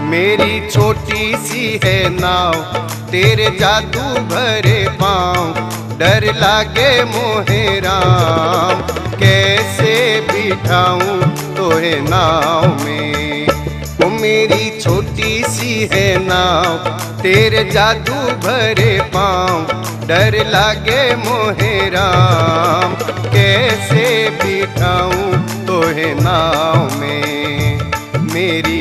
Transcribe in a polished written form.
मेरी छोटी सी है नाव, तेरे जादू भरे पाँव, डर लागे मोहे राम, कैसे बिठाऊं तोहे नाव में। ओ मेरी छोटी सी है नाव, तेरे जादू भरे पाँव, डर लागे मोहे राम, कैसे बिठाऊं तोहे नाव में। मेरी